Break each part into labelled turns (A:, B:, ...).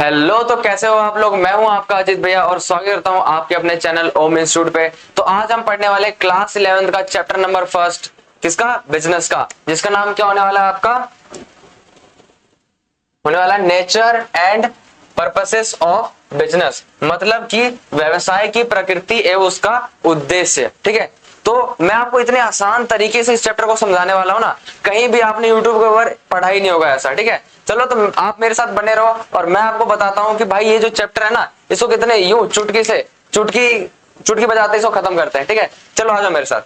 A: Hello, तो कैसे हो आप लोग। मैं हूं आपका अजीत भैया और स्वागत करता हूं आपके अपने चैनल ओम इंस्टीट्यूट पे। तो आज हम पढ़ने वाले क्लास 11 का चैप्टर नंबर फर्स्ट, किसका, बिजनेस का, जिसका नाम क्या होने वाला है आपका, होने वाला nature and purposes of business, मतलब कि व्यवसाय की प्रकृति एवं उसका उद्देश्य। ठीक है, तो मैं आपको इतने आसान तरीके से इस चैप्टर को समझाने वाला हूं ना, कहीं भी आपने यूट्यूब के ऊपर पढ़ा ही नहीं होगा ऐसा। ठीक है, चलो तो आप मेरे साथ बने रहो और मैं आपको बताता हूं कि भाई ये जो चैप्टर है ना, इसको कितने यूं चुटकी से चुटकी चुटकी बजाते इसको खत्म करते हैं। ठीक है, चलो आ जाओ मेरे साथ।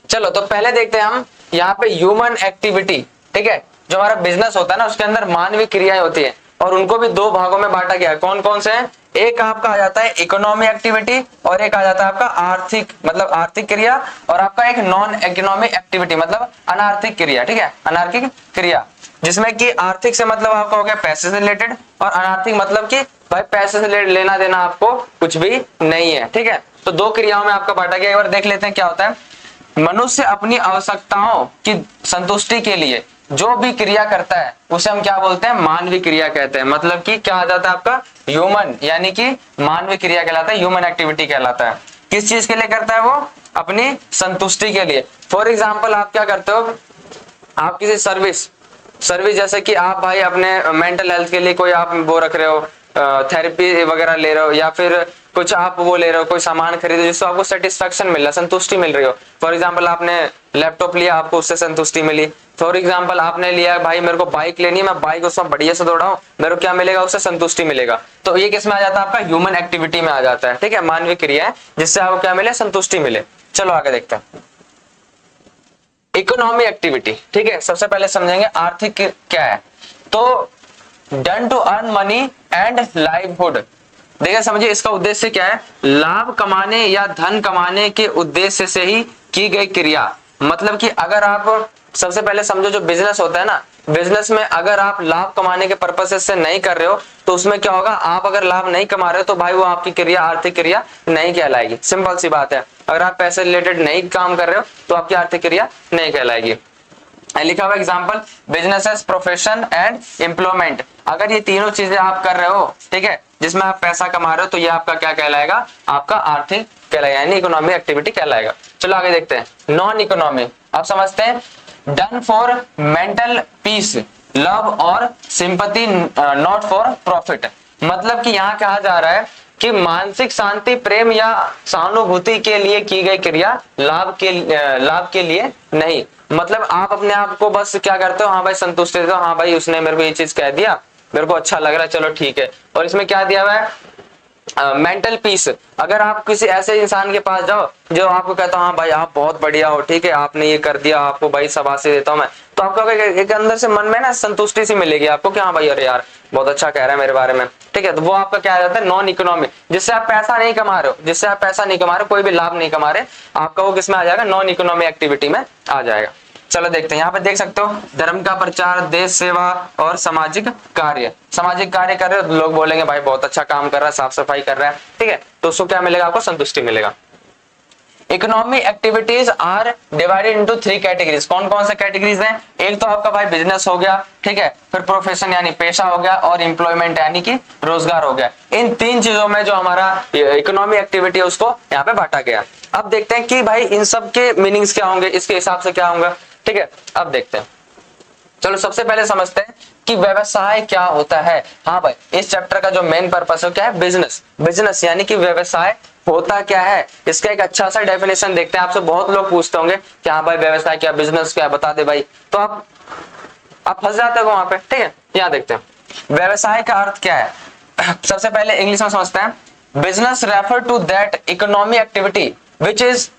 A: चलो तो पहले देखते हैं हम यहाँ पे ह्यूमन एक्टिविटी। ठीक है, जो हमारा बिजनेस होता है ना, उसके अंदर मानवीय क्रियाएं होती है और उनको भी दो भागों में बांटा गया है। कौन कौन से हैं? एक आपका आ जाता है इकोनॉमिक एक्टिविटी और एक आ जाता है आपका आर्थिक, मतलब आर्थिक क्रिया, और आपका एक नॉन इकोनॉमिक एक्टिविटी मतलब अनार्थिक क्रिया। ठीक है, अनार्थिक क्रिया, जिसमें कि आर्थिक से मतलब आपका हो गया पैसे से रिलेटेड और अनार्थिक मतलब कि भाई पैसे से लेना देना आपको कुछ भी नहीं है। ठीक है, तो दो क्रियाओं में आपका बांटा गया। एक बार देख लेते हैं क्या होता है। मनुष्य अपनी आवश्यकताओं की संतुष्टि के लिए जो भी क्रिया करता है उसे हम क्या बोलते हैं? मानवीय क्रिया कहते हैं। मतलब कि क्या आ जाता है आपका ह्यूमन, यानी कि मानवीय क्रिया कहलाता है, ह्यूमन एक्टिविटी कहलाता है। किस चीज के लिए करता है वो? अपनी संतुष्टि के लिए। फॉर एग्जाम्पल आप क्या करते हो, आप किसी सर्विस सर्विस जैसे कि आप भाई अपने मेंटल हेल्थ के लिए कोई आप वो रख रहे हो, थेरेपी वगैरह ले रहे हो, या फिर कुछ आप वो ले रहे हो, कोई सामान खरीदो जिससे आपको सेटिस्फेक्शन मिल रहा है, संतुष्टि मिल रही हो। फॉर एग्जांपल आपने लैपटॉप लिया, आपको उससे संतुष्टि मिली। फॉर एग्जांपल आपने लिया भाई मेरे को बाइक लेनी है, मैं बाइक उसमें बढ़िया से दौड़ाऊं, मेरे को क्या मिलेगा? उससे संतुष्टि मिलेगा। तो ये किस में आ जाता है? आपका ह्यूमन एक्टिविटी में आ जाता है। ठीक है, मानवीय क्रिया है जिससे आपको क्या मिले? संतुष्टि मिले। चलो आगे देखते हैं इकोनॉमिक एक्टिविटी। ठीक है, सबसे पहले समझेंगे आर्थिक क्या है। तो done to earn money and livelihood. देखिए समझिए, इसका उद्देश्य क्या है? लाभ कमाने या धन कमाने के उद्देश्य से ही की गई क्रिया। मतलब कि अगर आप सबसे पहले समझो, जो बिजनेस होता है ना, बिजनेस में अगर आप लाभ कमाने के पर्पस से नहीं कर रहे हो तो उसमें क्या होगा? आप अगर लाभ नहीं कमा रहे हो तो भाई वो आपकी क्रिया आर्थिक क्रिया नहीं कहलाएगी। सिंपल सी बात है। अगर आप पैसे रिलेटेड नहीं काम कर रहे हो तो आपकी आर्थिक क्रिया नहीं कहलाएगी। लिखा हुआ example, business profession and employment. अगर ये तीनों चीजें आप कर रहे हो, ठीक है, जिसमें आप पैसा कमा रहे हो, तो ये आपका क्या कहलाएगा? आपका आर्थिक कहलाएगा, यानी इकोनॉमिक एक्टिविटी कहलाएगा। चलो आगे देखते हैं नॉन इकोनॉमिक। आप समझते हैं, done for mental peace, love और सिंपैथी, नॉट फॉर प्रॉफिट। मतलब कि यहाँ कहा जा रहा है कि मानसिक शांति, प्रेम या सहानुभूति के लिए की गई क्रिया, लाभ के लिए नहीं। मतलब आप अपने आप को बस क्या करते हो? हाँ भाई संतुष्ट रहते हो, हाँ भाई उसने मेरे को ये चीज कह दिया, मेरे को अच्छा लग रहा है, चलो ठीक है। और इसमें क्या दिया हुआ है? Mental peace. अगर आप किसी ऐसे इंसान के पास जाओ जो आपको कहता हो हाँ भाई आप बहुत बढ़िया हो, ठीक है, आपने ये कर दिया, आपको भाई शाबाशी देता हूं मैं, तो आपको एक अंदर से मन में ना संतुष्टि सी मिलेगी आपको कि हाँ भाई अरे यार बहुत अच्छा कह रहा है मेरे बारे में। ठीक है, तो वो आपका क्या आ जाता है? Non economic. जिससे आप पैसा नहीं कमा रहे हो, जिससे आप पैसा नहीं कमा रहे हो, कोई भी लाभ नहीं कमा रहे, आपका वो किसमें आ जाएगा? नॉन इकोनॉमिक एक्टिविटी में आ जाएगा। चलो देखते हैं, यहाँ पे देख सकते हो धर्म का प्रचार, देश सेवा और सामाजिक कार्य। सामाजिक कार्य कर रहे हो, लोग बोलेंगे भाई बहुत अच्छा काम कर रहा है, साफ सफाई कर रहा है, ठीक है, तो उसको क्या मिलेगा? आपको संतुष्टि मिलेगा। Economic activities are divided into 3 categories. कौन कौन से कैटेगरीज हैं? एक तो आपका भाई बिजनेस हो गया, ठीक है, फिर प्रोफेशन यानी पेशा हो गया, और एम्प्लॉयमेंट यानी कि रोजगार हो गया। इन तीन चीजों में जो हमारा इकोनॉमिक एक्टिविटी है उसको यहाँ पे बांटा गया। अब देखते हैं कि भाई इन सब के मीनिंग्स क्या होंगे, इसके हिसाब से क्या होगा। ठीक है, अब देखते हैं। चलो सबसे पहले समझते हैं कि व्यवसाय क्या होता है। हाँ भाई, इस चैप्टर का जो मेन पर्पस है क्या है? बिजनेस। बिजनेस यानी कि व्यवसाय होता क्या है, इसका एक अच्छा सा डेफिनेशन देखते हैं। आपसे बहुत लोग पूछते होंगे कि हाँ भाई व्यवसाय क्या, बिजनेस क्या, बता दे भाई, तो आप फंस जाते हो वहां पे। ठीक है, यहाँ देखते हैं व्यवसाय का अर्थ क्या है। सबसे पहले इंग्लिश में समझते हैं। Business refer to that economic activity which is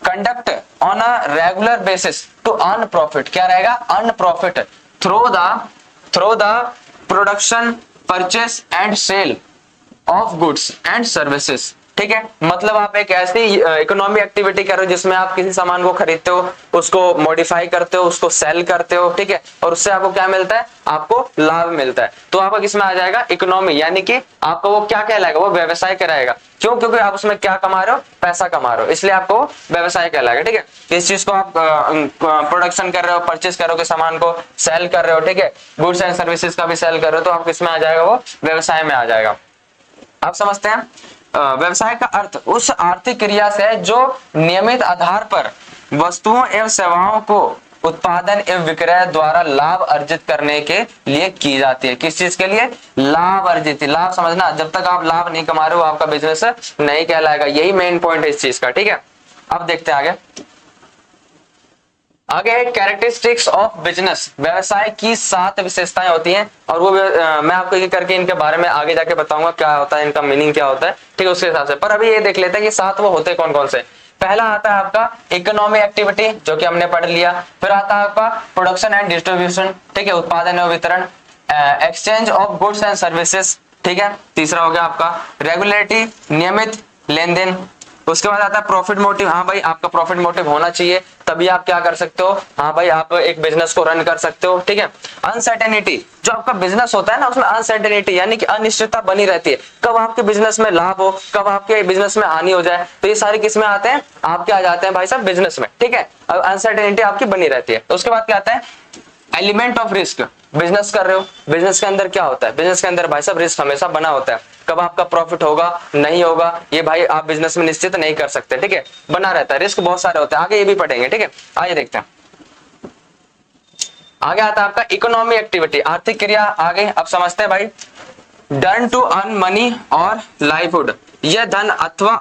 A: conduct on a regular basis to earn profit. क्या रहेगा? Earn profit through the production, purchase and sale of goods and services. ठीक है, मतलब आप एक ऐसी इकोनॉमी एक्टिविटी कर रहे हो जिसमें आप किसी सामान को खरीदते हो, उसको मॉडिफाई करते हो, उसको सेल करते हो, ठीक है, और उससे आपको क्या मिलता है, आपको लाभ मिलता है। तो आपका किसमें आ जाएगा, इकोनॉमी, यानी कि आपका वो क्या कहलाएगा, वो व्यवसाय कहलाएगा। क्यों, क्योंकि आप उसमें क्या कमा रहे हो, पैसा कमा रहे हो, इसलिए आपको व्यवसाय कहलाएगा। ठीक है, इस चीज को आप प्रोडक्शन कर रहे हो, परचेस कर रहे हो, सामान को सेल कर रहे हो, ठीक है, गुड्स एंड सर्विसेज का भी सेल कर रहे हो, तो आप किसमें आ जाएगा, वो व्यवसाय में आ जाएगा। आप समझते हैं, व्यवसाय का अर्थ उस आर्थिक क्रिया से जो नियमित आधार पर वस्तुओं एवं सेवाओं को उत्पादन एवं विक्रय द्वारा लाभ अर्जित करने के लिए की जाती है। किस चीज के लिए, लाभ अर्जित, लाभ समझना, जब तक आप लाभ नहीं कमा रहे हो आपका बिजनेस नहीं कहलाएगा, यही मेन पॉइंट है इस चीज का। ठीक है, अब देखते हैं आगे है कैरेक्टरिस्टिक्स ऑफ बिजनेस। व्यवसाय की 7 विशेषताएं होती हैं, और वो मैं आपको एक करके इनके बारे में आगे जाके बताऊंगा क्या होता है, इनका मीनिंग क्या होता है, ठीक है, उसके हिसाब से। पर अभी ये देख लेते हैं कि 7 वो होते कौन कौन से। पहला आता है आपका इकोनॉमी एक्टिविटी, जो कि हमने पढ़ लिया। फिर आता है आपका प्रोडक्शन एंड डिस्ट्रीब्यूशन, ठीक है, उत्पादन एवं वितरण। Exchange of goods and services, ठीक है। तीसरा हो गया आपका रेगुलेटरी, नियमित लेन देन। उसके बाद आता है प्रॉफिट मोटिव, हाँ भाई आपका प्रॉफिट मोटिव होना चाहिए, तभी आप क्या कर सकते हो, हाँ भाई आप एक बिजनेस को रन कर सकते हो। ठीक है, अनसर्टेनिटी, जो आपका बिजनेस होता है ना उसमें अनसर्टेनिटी यानी कि अनिश्चितता बनी रहती है, कब आपके बिजनेस में लाभ हो, कब आपके बिजनेस में हानि हो जाए, तो ये सारे किस में आते हैं, आपके आ जाते हैं भाई साहब बिजनेस में। ठीक है, अब अनसर्टेनिटी आपकी बनी रहती है। तो उसके बाद क्या आता है, एलिमेंट ऑफ रिस्क। बिजनेस कर रहे हो, बिजनेस के अंदर क्या होता है, बिजनेस के अंदर भाई साहब रिस्क हमेशा बना होता है, कब आपका प्रॉफिट होगा नहीं होगा ये भाई आप बिजनेस में निश्चित नहीं कर सकते। ठीक है, बना रहता है, रिस्क बहुत सारे होते हैं, आगे ये भी पढ़ेंगे। ठीक है, आइए देखते हैं। आगे आता है आपका इकोनॉमी एक्टिविटी, आर्थिक क्रिया। आगे अब समझते हैं भाई, डन टू अर्न मनी और लाइवहुड, यह धन अथवा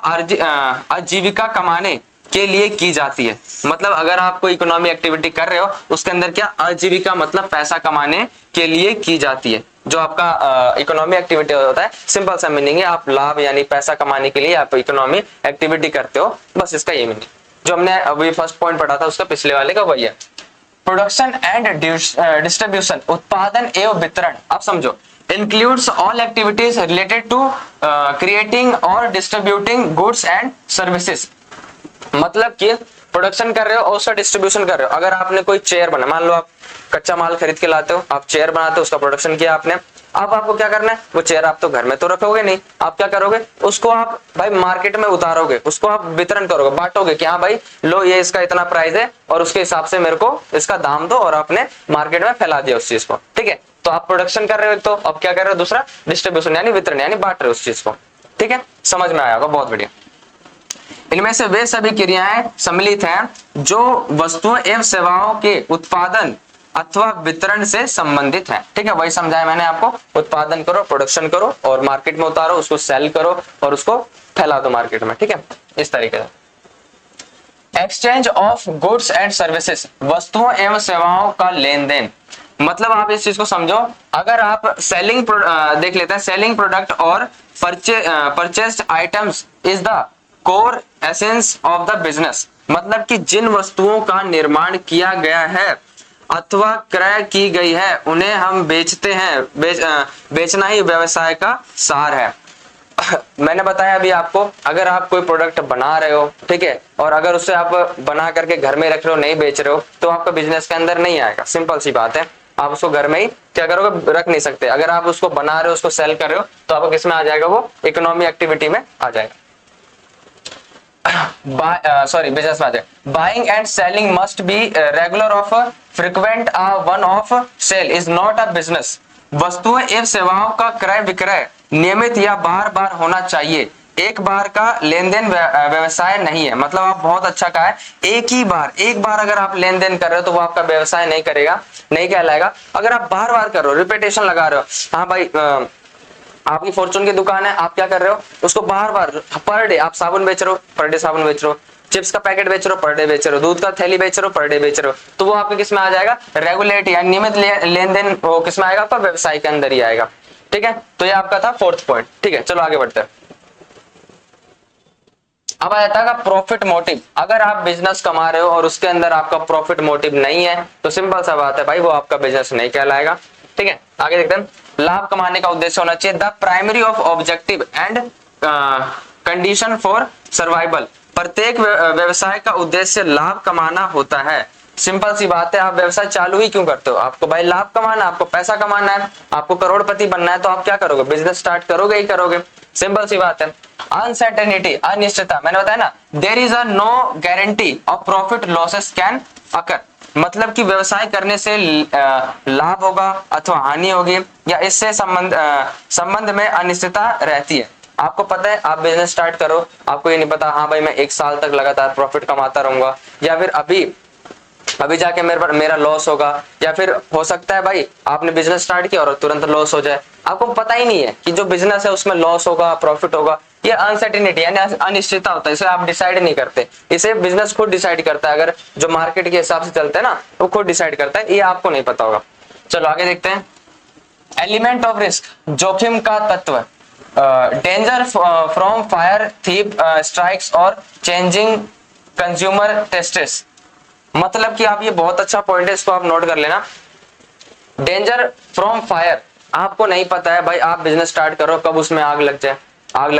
A: आजीविका कमाने के लिए की जाती है। मतलब अगर आप कोई इकोनॉमी एक्टिविटी कर रहे हो उसके अंदर क्या, आजीविका मतलब पैसा कमाने के लिए की जाती है। जो आपका इकोनॉमी एक्टिविटी होता है, सिंपल सा मीनिंग है, आप लाभ यानी पैसा कमाने के लिए आप इकोनॉमी एक्टिविटी करते हो, बस इसका ये मीनिंग। जो हमने अभी फर्स्ट पॉइंट पढ़ा था उसका पिछले वाले का वही है। प्रोडक्शन एंड डिस्ट्रीब्यूशन, उत्पादन एवं वितरण। अब समझो, includes all activities related to creating और distributing goods and services। मतलब कि प्रोडक्शन कर रहे हो और उसका डिस्ट्रीब्यूशन कर रहे हो। अगर आपने कोई चेयर बना, मान लो आप कच्चा माल खरीद के लाते हो, आप चेयर बनाते हो, उसका प्रोडक्शन किया आपने, अब आपको क्या करना है, वो चेयर आप तो घर में तो रखोगे नहीं, आप क्या करोगे, उसको आप भाई मार्केट में उतारोगे, उसको आप वितरण करोगे, बांटोगे कि हाँ भाई लो ये इसका इतना प्राइस है और उसके हिसाब से मेरे को इसका दाम दो, और आपने मार्केट में फैला दिया उस चीज को। ठीक है, तो आप प्रोडक्शन कर रहे हो, तो अब क्या कर रहे हो, दूसरा डिस्ट्रीब्यूशन यानी वितरण यानी बांट रहे हो उस चीज को। ठीक है, समझ में आया होगा, बहुत बढ़िया। इनमें से वे सभी क्रियाएं सम्मिलित हैं जो वस्तुओं एवं सेवाओं के उत्पादन अथवा वितरण से संबंधित है। ठीक है, वही समझाया मैंने आपको, उत्पादन करो, प्रोडक्शन करो और मार्केट में उतारो, उसको सेल करो और उसको फैला दो मार्केट में। ठीक है, इस तरीके से। Exchange of goods and services, वस्तुओं एवं सेवाओं का लेन देन। मतलब आप इस चीज को समझो, अगर आप सेलिंग देख लेते हैं, सेलिंग प्रोडक्ट और purchased items is the core essence of the business. मतलब कि जिन वस्तुओं का निर्माण किया गया है अथवा क्रय की गई है उन्हें हम बेचते हैं, बेचना ही व्यवसाय का सार है। मैंने बताया अभी आपको, अगर आप कोई प्रोडक्ट बना रहे हो, ठीक है, और अगर उससे आप बना करके घर में रख रहे हो, नहीं बेच रहे हो, तो आपका बिजनेस के अंदर नहीं आएगा। सिंपल सी बात है, आप उसको घर में ही क्या करोगे, रख नहीं सकते। अगर आप उसको बना रहे हो, उसको सेल कर रहे हो, तो आपको किसमें आ जाएगा, वो इकोनॉमी एक्टिविटी में आ जाएगा। बिजनेस में आ जाएगा। Buying and selling must be regular of frequent, one off sale is not a business. वस्तुएं एवं सेवाओं का क्रय विक्रय नियमित या बार बार होना चाहिए, एक बार का लेन देन व्यवसाय नहीं है। मतलब आप बहुत अच्छा कहा है, एक बार अगर आप लेन देन कर रहे हो तो वो आपका व्यवसाय नहीं करेगा, नहीं कहलाएगा। अगर आप बार बार कर रहे हो, रिपीटेशन लगा रहे हो, हाँ भाई आपकी फॉर्चून की दुकान है, आप क्या कर रहे हो, उसको बार बार पर डे आप साबुन बेच रहे हो, पर डे साबुन बेच रहे हो, चिप्स का पैकेट बेच रहे हो, पर डे बेच रहे हो, दूध का थैली बेच रहे हो, पर डे बेच रहे हो, तो वो आपके किस में आ जाएगा, रेगुलेट यानी नियमित लेन देन, वो किस में आएगा, आपका व्यवसाय के अंदर ही आएगा। ठीक है, तो ये आपका था 4th पॉइंट। ठीक है, चलो आगे बढ़ते हैं। अब आ जाता है प्रॉफिट मोटिव। अगर आप बिजनेस कमा रहे हो और उसके अंदर आपका प्रॉफिट मोटिव नहीं है, तो सिंपल सा बात है भाई, वो आपका बिजनेस नहीं कहलाएगा। ठीक है, आगे देखते हैं। लाभ कमाने का उद्देश्य होना चाहिए। The primary of objective and condition for survival. प्रत्येक व्यवसाय का उद्देश्य लाभ कमाना होता है। सिंपल सी बात है, आप व्यवसाय चालू ही क्यों करते हो? आपको भाई लाभ कमाना, आपको पैसा कमाना है, आपको करोड़पति बनना है, तो आप क्या करोगे? बिजनेस स्टार्ट करोगे ही करोगे। सिंपल सी बात है। अनसर्टेनिटी, अनिश्चितता, मैंने बताया ना, there is a no guarantee of profit losses can occur. मतलब कि व्यवसाय करने से लाभ होगा अथवा हानि होगी, या इससे संबंध में अनिश्चितता रहती है। आपको पता है, आप बिजनेस स्टार्ट करो, आपको ये नहीं पता हाँ भाई मैं 1 साल तक लगातार प्रॉफिट कमाता रहूंगा, या फिर अभी जाके मेरा लॉस होगा, या फिर हो सकता है भाई आपने बिजनेस स्टार्ट किया और तुरंत लॉस हो जाए। आपको पता ही नहीं है कि जो बिजनेस है उसमें लॉस होगा प्रॉफिट होगा। ये अनसर्टेनिटी यानी अनिश्चितता होता है, इसे आप डिसाइड नहीं करते, इसे बिजनेस खुद डिसाइड करता है। अगर जो मार्केट के हिसाब से चलते हैं ना, वो खुद डिसाइड करता है, ये आपको नहीं पता होगा। चलो आगे देखते हैं। एलिमेंट ऑफ रिस्क, जोखिम का तत्व। Danger from fire, thief strikes और चेंजिंग कंज्यूमर टेस्टेस। मतलब कि आप ये बहुत अच्छा पॉइंट है, इसको आप नोट कर लेना। डेंजर फ्रॉम फायर, आपको नहीं पता है भाई, आप बिजनेस स्टार्ट करो कब उसमें आग लग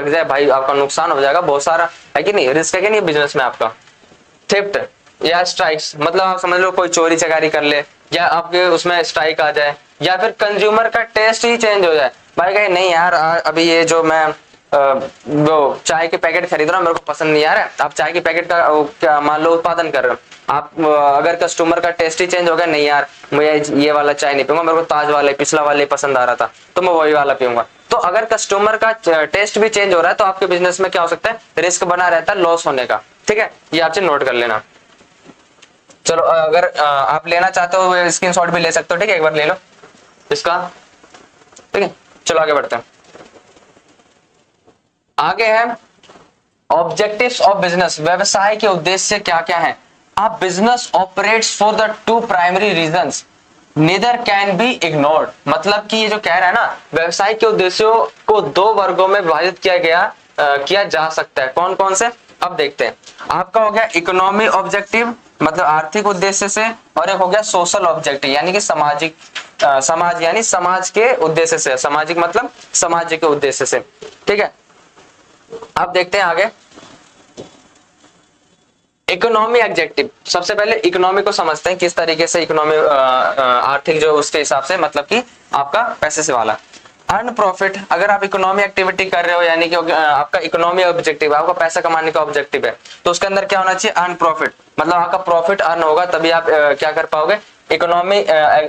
A: जाए भाई, आपका नुकसान हो जाएगा बहुत सारा, है कि नहीं? रिस्क है कि नहीं बिजनेस में आपका। थेफ्ट या स्ट्राइक्स, मतलब आप समझ लो कोई चोरी चकारी कर ले, या आपके उसमें स्ट्राइक आ जाए, या फिर कंज्यूमर का टेस्ट ही चेंज हो जाए। भाई कहे नहीं यार, अभी ये जो मैं वो चाय के पैकेट खरीद रहा हूँ मेरे को पसंद नहीं आ रहा है। आप चाय के पैकेट का क्या मान लो उत्पादन कर रहे हो, आप अगर कस्टमर का टेस्ट ही चेंज हो गया, नहीं यार मैं ये वाला चाय नहीं पीऊंगा, मेरे को ताज वाला पिछला वाला ही पसंद आ रहा था, तो मैं वही वाला पीऊंगा। तो अगर कस्टमर का टेस्ट भी चेंज हो रहा है, तो आपके बिजनेस में क्या हो सकता है? रिस्क बना रहता है लॉस होने का। ठीक है, ये आपसे नोट कर लेना। चलो अगर आप लेना चाहते हो स्क्रीनशॉट भी ले सकते हो, ठीक है, एक बार ले लो इसका। ठीक है, चलो आगे बढ़ते हैं। आगे है ऑब्जेक्टिव्स ऑफ बिजनेस, व्यवसाय के उद्देश्य क्या क्या है। A business operates for the 2 primary reasons neither can be ignored. मतलब कि ये जो कह रहा है ना, व्यवसाय के उद्देश्यों को 2 वर्गों में विभाजित किया जा सकता है। कौन कौन से? अब देखते हैं। आपका हो गया इकोनॉमी ऑब्जेक्टिव, मतलब आर्थिक उद्देश्य से, और एक हो गया सोशल ऑब्जेक्टिव यानी कि समाज यानी समाज के उद्देश्य से। सामाजिक मतलब समाज के उद्देश्य से। ठीक है, अब देखते हैं आगे। इकोनॉमी ऑब्जेक्टिव, सबसे पहले इकोनॉमी को समझते हैं, किस तरीके से इकोनॉमी आर्थिक जो उसके हिसाब से, मतलब कि आपका पैसे से वाला। अर्न प्रॉफिट, अगर आप इकोनॉमी एक्टिविटी कर रहे हो यानी कि आपका इकोनॉमी ऑब्जेक्टिव, आपका पैसा कमाने का ऑब्जेक्टिव है, तो उसके अंदर क्या होना चाहिए? अर्न प्रॉफिट, मतलब आपका प्रॉफिट अर्न होगा तभी आप क्या कर पाओगे? इकोनॉमी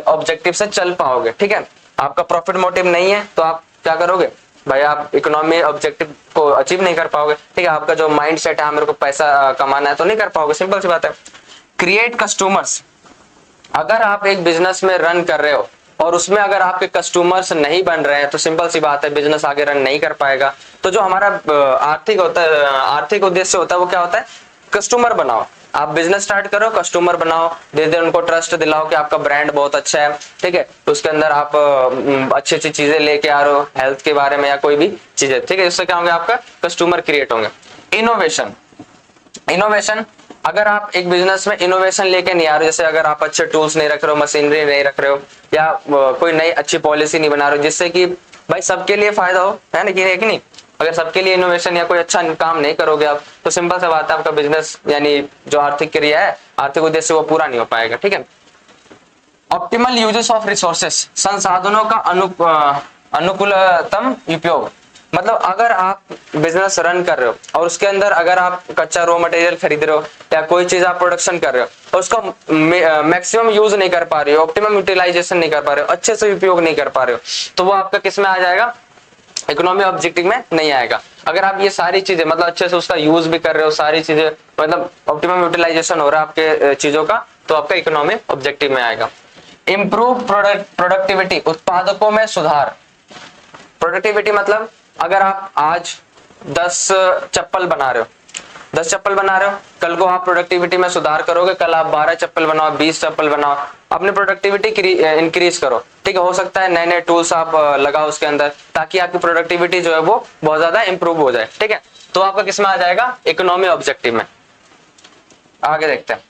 A: ऑब्जेक्टिव से चल पाओगे। ठीक है, आपका प्रॉफिट मोटिव नहीं है तो आप क्या करोगे भाई? आप इकोनॉमी ऑब्जेक्टिव को अचीव नहीं कर पाओगे। ठीक है, आपका जो माइंड सेट है मेरे को पैसा कमाना है, तो नहीं कर पाओगे। सिंपल सी बात है। क्रिएट कस्टमर्स, अगर आप एक बिजनेस में रन कर रहे हो और उसमें अगर आपके कस्टमर्स नहीं बन रहे हैं, तो सिंपल सी बात है बिजनेस आगे रन नहीं कर पाएगा। तो जो हमारा आर्थिक उद्देश्य होता है वो क्या होता है? कस्टमर बनाओ। आप बिजनेस स्टार्ट करो, कस्टमर बनाओ, धीरे धीरे उनको ट्रस्ट दिलाओ कि आपका ब्रांड बहुत अच्छा है। ठीक है, तो उसके अंदर आप अच्छी अच्छी चीजें लेके आ रहे हो हेल्थ के बारे में या कोई भी चीजें। ठीक है, इससे क्या होंगे? आपका कस्टमर क्रिएट होंगे। इनोवेशन, अगर आप एक बिजनेस में इनोवेशन लेके नहीं आ रहे हो, जैसे अगर आप अच्छे टूल्स नहीं रख रहे हो, मशीनरी नहीं रख रहे हो, या कोई नई अच्छी पॉलिसी नहीं बना रहे हो जिससे कि भाई सबके लिए फायदा हो, है ना कि नहीं? अगर सबके लिए इनोवेशन या कोई अच्छा काम नहीं करोगे आप, तो सिंपल सा बात है आपका बिजनेस यानी जो आर्थिक क्रिया है, आर्थिक उद्देश्य वो पूरा नहीं हो पाएगा। ठीक है, ऑप्टिमल यूजेस ऑफ रिसोर्सेस, संसाधनों का अनुकूलतम उपयोग। मतलब अगर आप बिजनेस रन कर रहे हो और उसके अंदर अगर आप कच्चा रॉ मटेरियल खरीद रहे हो या कोई चीज आप प्रोडक्शन कर रहे हो और उसका मैक्सिमम यूज नहीं कर पा रहे हो, ऑप्टिमम यूटिलाइजेशन नहीं कर पा रहे हो, अच्छे से उपयोग नहीं कर पा रहे हो, तो वो आपका किस में आ जाएगा? इकोनॉमी ऑब्जेक्टिव में नहीं आएगा। अगर आप ये सारी चीजें मतलब अच्छे से उसका यूज भी कर रहे हो, सारी चीजें मतलब ऑप्टिमम यूटिलाइजेशन हो रहा है आपके चीजों का, तो आपका इकोनॉमी ऑब्जेक्टिव में आएगा। इंप्रूव प्रोडक्टिविटी, उत्पादकों में सुधार। प्रोडक्टिविटी मतलब अगर आप आज 10 चप्पल बना रहे हो, कल को आप प्रोडक्टिविटी में सुधार करोगे, कल आप 12 चप्पल बनाओ, 20 चप्पल बनाओ, अपनी प्रोडक्टिविटी इंक्रीज करो। ठीक है, हो सकता है नए नए टूल्स आप लगाओ उसके अंदर, ताकि आपकी प्रोडक्टिविटी जो है वो बहुत ज्यादा इंप्रूव हो जाए। ठीक है, तो आपका किस में आ जाएगा? इकोनॉमी ऑब्जेक्टिव में। आगे देखते हैं।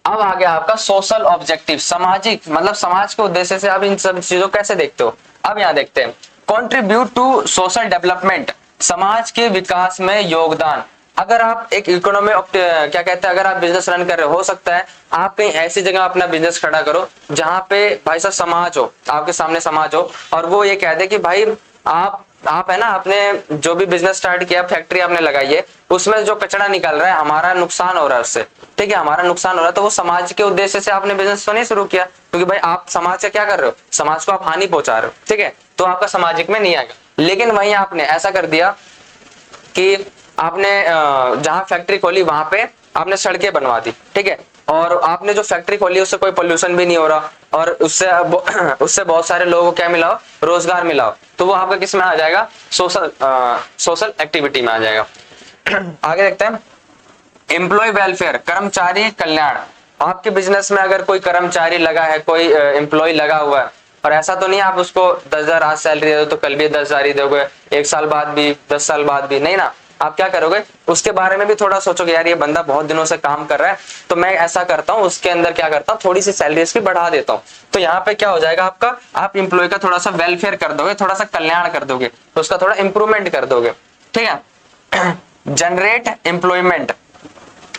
A: अब आ गया आपका सोशल ऑब्जेक्टिव, सामाजिक मतलब समाज के उद्देश्य से आप इन सब चीजों कैसे देखते हो। अब यहाँ देखते हैं। कंट्रीब्यूट टू सोशल डेवलपमेंट, समाज के विकास में योगदान। अगर आप एक इकोनॉमी क्या कहते हैं, अगर आप बिजनेस रन कर रहे हो सकता है आप कहीं ऐसी जगह अपना बिजनेस खड़ा करो जहां पे भाई साहब समाज हो, आपके सामने समाज हो और वो ये कह दे कि भाई आप है ना, आपने जो भी बिजनेस स्टार्ट किया, फैक्ट्री आपने लगाई है, उसमें जो कचरा निकल रहा है हमारा नुकसान हो रहा है उससे, ठीक है, हमारा नुकसान हो रहा है। तो वो समाज के उद्देश्य से आपने बिजनेस तो नहीं शुरू किया, क्योंकि भाई आप समाज से क्या कर रहे हो, समाज को आप हानि पहुंचा रहे हो, ठीक है, तो आपका सामाजिक में नहीं आएगा। लेकिन वहीं आपने ऐसा कर दिया कि आपने जहां फैक्ट्री खोली वहां पे आपने सड़कें बनवा दी, ठीक है, और आपने जो फैक्ट्री खोली उससे कोई पोल्यूशन भी नहीं हो रहा और उससे बहुत सारे लोगों को क्या मिला हो, रोजगार मिला हो, तो वो आपका किस में आ जाएगा, सोशल एक्टिविटी में आ जाएगा। आगे देखते हैं, एम्प्लॉय वेलफेयर, कर्मचारी कल्याण। आपके बिजनेस में अगर कोई कर्मचारी लगा है, कोई एम्प्लॉय लगा हुआ है, और ऐसा तो नहीं आप उसको 10,000 आज सैलरी दे दो तो कल भी 10,000 ही दोगे, 1 साल बाद भी, 10 साल बाद भी, नहीं ना, आप क्या करोगे, उसके बारे में भी थोड़ा सोचोगे, यार ये बंदा बहुत दिनों से काम कर रहा है तो मैं ऐसा करता हूँ, उसके अंदर क्या करता हूँ, थोड़ी सी सैलरी इसकी बढ़ा देता हूँ। तो यहाँ पे क्या हो जाएगा आपका, आप एम्प्लॉय का थोड़ा सा वेलफेयर कर दोगे, थोड़ा सा कल्याण कर दोगे, तो उसका थोड़ा इंप्रूवमेंट कर दोगे, ठीक है। जनरेट एम्प्लॉयमेंट,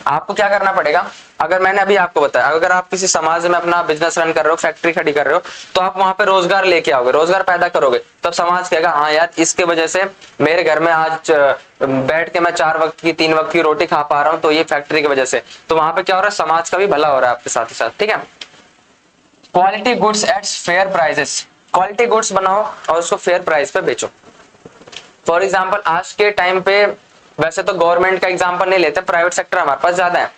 A: आपको क्या करना पड़ेगा, अगर मैंने अभी आपको बताया, अगर आप किसी समाज में अपना बिजनेस रन कर रहे हो, फैक्ट्री खड़ी कर रहे हो, तो आप वहां पे रोजगार लेके आओगे, रोजगार पैदा करोगे, तब समाज कहेगा हाँ यार इसके वजह से मेरे घर में आज बैठ के मैं 4 वक्त की 3 वक्त की रोटी खा पा रहा हूं, तो ये फैक्ट्री की वजह से। तो वहां पे क्या हो रहा है, समाज का भी भला हो रहा है आपके साथ ही साथ, ठीक है। Quality goods at fair prices, quality goods बनाओ और उसको फेयर प्राइस पे बेचो। फॉर एग्जाम्पल आज के टाइम पे, वैसे तो गवर्नमेंट का एग्जांपल नहीं लेते, प्राइवेट सेक्टर हमारे पास ज्यादा है,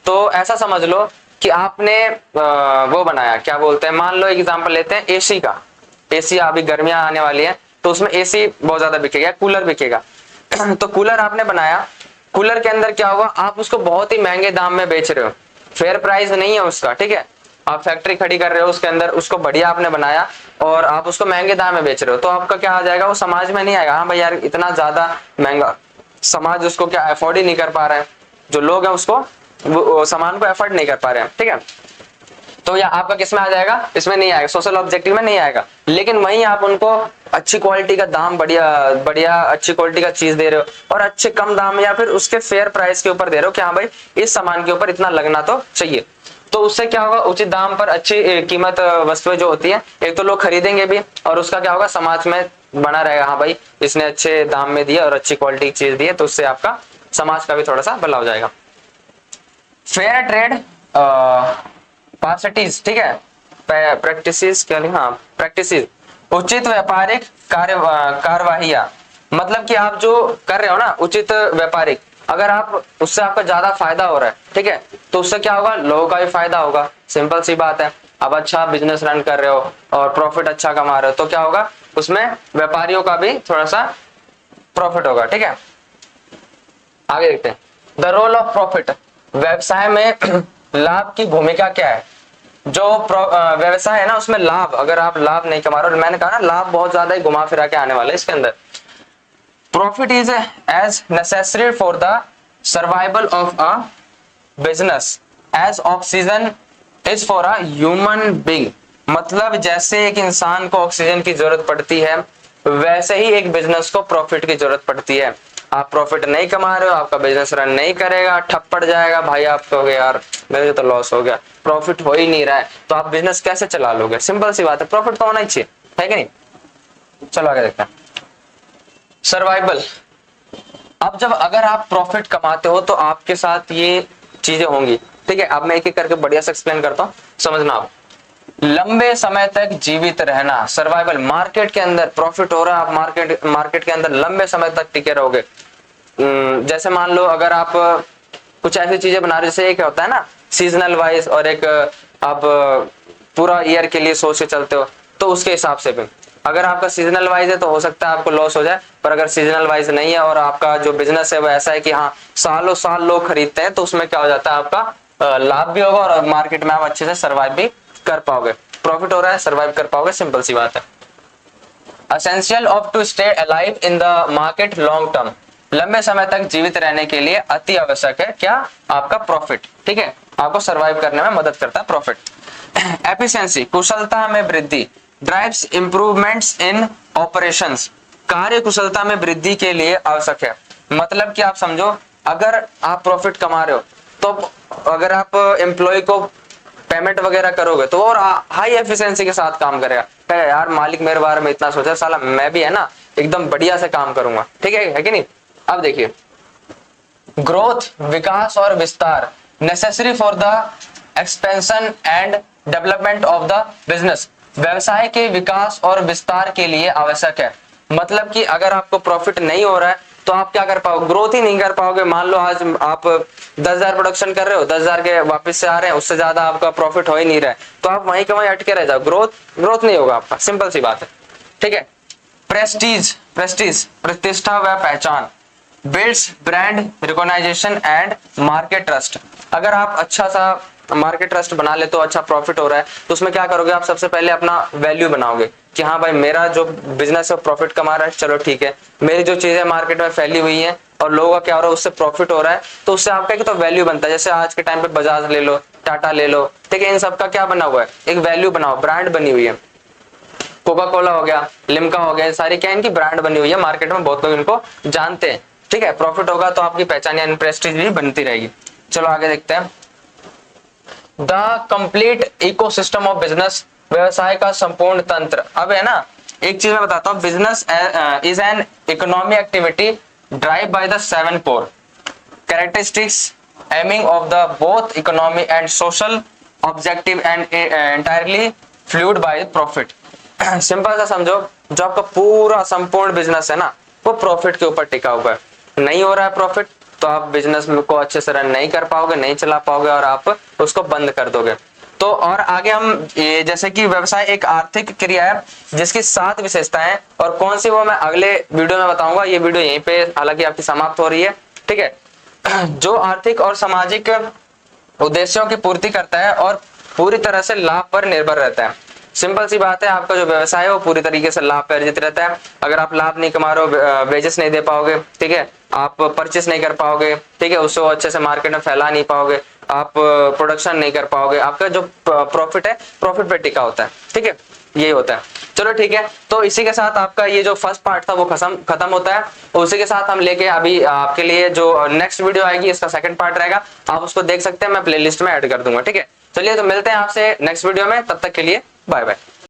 A: तो ऐसा समझ लो कि आपने वो बनाया, क्या बोलते हैं, मान लो एग्जांपल लेते हैं एसी का, एसी अभी गर्मियां आने वाली है तो उसमें एसी बहुत ज्यादा बिकेगा, कूलर बिकेगा। तो कूलर आपने बनाया, कूलर के अंदर क्या होगा, आप उसको बहुत ही महंगे दाम में बेच रहे हो, फेयर प्राइस नहीं है उसका, ठीक है, आप फैक्ट्री खड़ी कर रहे हो उसके अंदर, उसको बढ़िया आपने बनाया और आप उसको महंगे दाम में बेच रहे हो, तो आपका क्या आ जाएगा, वो समाज में नहीं आएगा, हाँ भाई यार इतना ज्यादा महंगा, समाज उसको क्या अफोर्ड ही नहीं कर पा रहा है, जो लोग हैं उसको वो सामान को अफोर्ड नहीं कर पा रहे हैं, ठीक है। तो या आपका किस में आ जाएगा, इसमें नहीं आएगा, सोशल ऑब्जेक्टिव में नहीं आएगा। लेकिन वहीं आप उनको अच्छी क्वालिटी का दाम, बढ़िया बढ़िया अच्छी क्वालिटी का चीज दे रहे हो और अच्छे कम दाम में या फिर उसके फेयर प्राइस के ऊपर दे रहे हो कि हाँ भाई इस सामान के ऊपर इतना लगना तो चाहिए, तो उससे क्या होगा, उचित दाम पर अच्छी कीमत वस्तुएं जो होती है, एक तो लोग खरीदेंगे भी और उसका क्या होगा, समाज में बना रहेगा, हाँ भाई इसने अच्छे दाम में दिया और अच्छी क्वालिटी की चीज दी है, तो उससे आपका समाज का भी थोड़ा सा भला हो जाएगा। फेयर ट्रेड पार्सिटीज, ठीक है, प्रैक्टिसेस क्या लिखा, हाँ प्रैक्टिसेस, उचित व्यापारिक कार्यवाहियां, मतलब कि आप जो कर रहे हो ना उचित व्यापारिक, अगर आप उससे आपका ज्यादा फायदा हो रहा है, ठीक है, तो उससे क्या होगा, लोगों का भी फायदा होगा, सिंपल सी बात है। अब अच्छा बिजनेस रन कर रहे हो और प्रॉफिट अच्छा कमा रहे हो, तो क्या होगा, उसमें व्यापारियों का भी थोड़ा सा प्रॉफिट होगा, ठीक है। आगे देखते हैं, द रोल ऑफ प्रॉफिट, व्यवसाय में लाभ की भूमिका क्या है। जो व्यवसाय है ना उसमें लाभ, अगर आप लाभ नहीं कमा रहे हो, मैंने कहा ना लाभ बहुत ज्यादा ही घुमा फिरा के आने वाला है इसके अंदर। Profit is as necessary for the survival of a business as oxygen is for a human being, मतलब जैसे एक इंसान को ऑक्सीजन की जरूरत पड़ती है वैसे ही एक बिजनेस को प्रॉफिट की जरूरत पड़ती है। आप प्रॉफिट नहीं कमा रहे हो, आपका बिजनेस रन नहीं करेगा, ठप पड़ जाएगा, भाई आप कहोगे यार मेरे तो लॉस हो गया, प्रॉफिट हो ही नहीं रहा है, तो आप बिजनेस कैसे चला लोगे, सिंपल सी बात है, प्रॉफिट तो होना ही चाहिए, है कि नहीं। चलो आगे देखते हैं, सर्वाइवल। अब जब अगर आप प्रॉफिट कमाते हो तो आपके साथ ये चीजें होंगी, ठीक है, अब मैं एक एक करके बढ़िया से एक्सप्लेन करता हूँ, समझना आप। लंबे समय तक जीवित रहना, सर्वाइवल, मार्केट के अंदर प्रॉफिट हो रहा है, आप मार्केट के अंदर लंबे समय तक टिके रहोगे। जैसे मान लो अगर आप कुछ ऐसी चीजें बना रहे, जैसे एक होता है ना सीजनल वाइज और एक आप पूरा ईयर के लिए सोच के चलते हो, तो उसके हिसाब से भी अगर आपका सीजनल वाइज है तो हो सकता है आपको लॉस हो जाए, पर अगर सीजनल वाइज नहीं है और आपका जो बिजनेस है वो ऐसा है कि हाँ सालों साल लोग खरीदते हैं, तो उसमें क्या हो जाता है, आपका लाभ भी होगा और मार्केट में आप अच्छे से सर्वाइव भी कर पाओगे, प्रॉफिट हो रहा है सर्वाइव कर पाओगे, सिंपल सी बात है। Essential of to stay alive in the market long term, लंबे समय तक जीवित रहने के लिए अति आवश्यक है क्या, आपका प्रॉफिट, ठीक है, आपको सर्वाइव करने में मदद करता है प्रॉफिट। एफिशिएंसी, कुशलता में वृद्धि, ड्राइव्स इंप्रूवमेंट्स इन ऑपरेशंस, कार्य कुशलता में वृद्धि के लिए आवश्यक है। मतलब कि आप समझो, अगर आप प्रॉफिट कमा रहे हो तो अगर आप एम्प्लॉय को पेमेंट वगैरह करोगे तो और हाई एफिशिएंसी के साथ काम करेगा। कहेगा यार मालिक मेरे बारे में इतना सोचा, साला मैं भी है ना एकदम बढ़िया से काम करूंगा। ठीक है कि नहीं। अब देखिए, ग्रोथ, विकास और विस्तार necessary for the expansion and development of the business, व्यवसाय के विकास और विस्तार के लिए आवश्यक है। मतलब कि अगर आपको प्रॉफिट नहीं हो रहा है तो आप क्या कर पाओगे, ग्रोथ ही नहीं कर पाओगे। मान लो आज आप 10,000 प्रोडक्शन कर रहे हो, 10,000 के वापस से आ रहे हैं, उससे ज्यादा आपका प्रॉफिट हो ही नहीं रहा है, तो आप वहीं के वहीं अटके रह जाओ, ग्रोथ नहीं होगा आपका। सिंपल सी बात है। ठीक है। प्रेस्टीज प्रतिष्ठा व पहचान, builds brand recognisation and market trust. अगर आप अच्छा सा मार्केट ट्रस्ट बना ले तो अच्छा प्रॉफिट हो रहा है तो उसमें क्या करोगे, आप सबसे पहले अपना वैल्यू बनाओगे कि हाँ भाई मेरा जो बिजनेस है प्रॉफिट कमा रहा है, चलो ठीक है, मेरी जो चीजें मार्केट में फैली हुई है और लोगों का क्या हो रहा है उससे प्रॉफिट हो रहा है, तो उससे आपका एक तो वैल्यू बनता है। जैसे आज के टाइम पे बजाज ले लो, टाटा ले लो, ठीक है, इन सबका क्या बना हुआ है, एक वैल्यू बनाओ, ब्रांड बनी हुई है। कोका कोला हो गया, लिम्का हो गया, सारी क्या इनकी ब्रांड बनी हुई है, मार्केट में बहुत लोग इनको जानते हैं। ठीक है, प्रॉफिट होगा तो आपकी पहचान यानी प्रेस्टीज भी बनती रहेगी। चलो आगे देखते हैं। The complete ecosystem of business, व्यवसाय का संपूर्ण तंत्र। अब है ना, एक चीज मैं बताता हूँ, business is an economic activity drive by the 7 core characteristics aiming of the both economic and social objective and entirely fluid by profit. Simple सा समझो, जो आपका पूरा संपूर्ण बिजनेस है ना वो प्रॉफिट के ऊपर टिका हुआ है। नहीं हो रहा है प्रॉफिट तो आप बिजनेस को अच्छे से रन नहीं कर पाओगे, नहीं चला पाओगे और आप उसको बंद कर दोगे। तो और आगे हम ये जैसे कि व्यवसाय एक आर्थिक क्रिया है जिसकी 7 विशेषताएं, और कौन सी वो मैं अगले वीडियो में बताऊंगा। ये वीडियो यहीं पे हालांकि आपकी समाप्त हो रही है। ठीक है, जो आर्थिक और सामाजिक उद्देश्यों की पूर्ति करता है और पूरी तरह से लाभ पर निर्भर रहता है। सिंपल सी बात है, आपका जो व्यवसाय है वो पूरी तरीके से लाभ पर अर्जित रहता है। अगर आप लाभ नहीं कमा रहे हो, वेजेस नहीं दे पाओगे, ठीक है, आप परचेस नहीं कर पाओगे, ठीक है, उसको अच्छे से मार्केट में फैला नहीं पाओगे, आप प्रोडक्शन नहीं कर पाओगे, आपका जो प्रॉफिट है प्रॉफिट पे टिका होता है। ठीक है, यही होता है। चलो ठीक है, तो इसी के साथ आपका ये जो फर्स्ट पार्ट था वो खत्म होता है। उसी के साथ हम लेके अभी आपके लिए जो नेक्स्ट वीडियो आएगी इसका सेकंड पार्ट रहेगा, आप उसको देख सकते हैं, मैं प्लेलिस्ट में ऐड कर दूंगा। ठीक है, चलिए तो मिलते हैं आपसे नेक्स्ट वीडियो में, तब तक के लिए बाय बाय।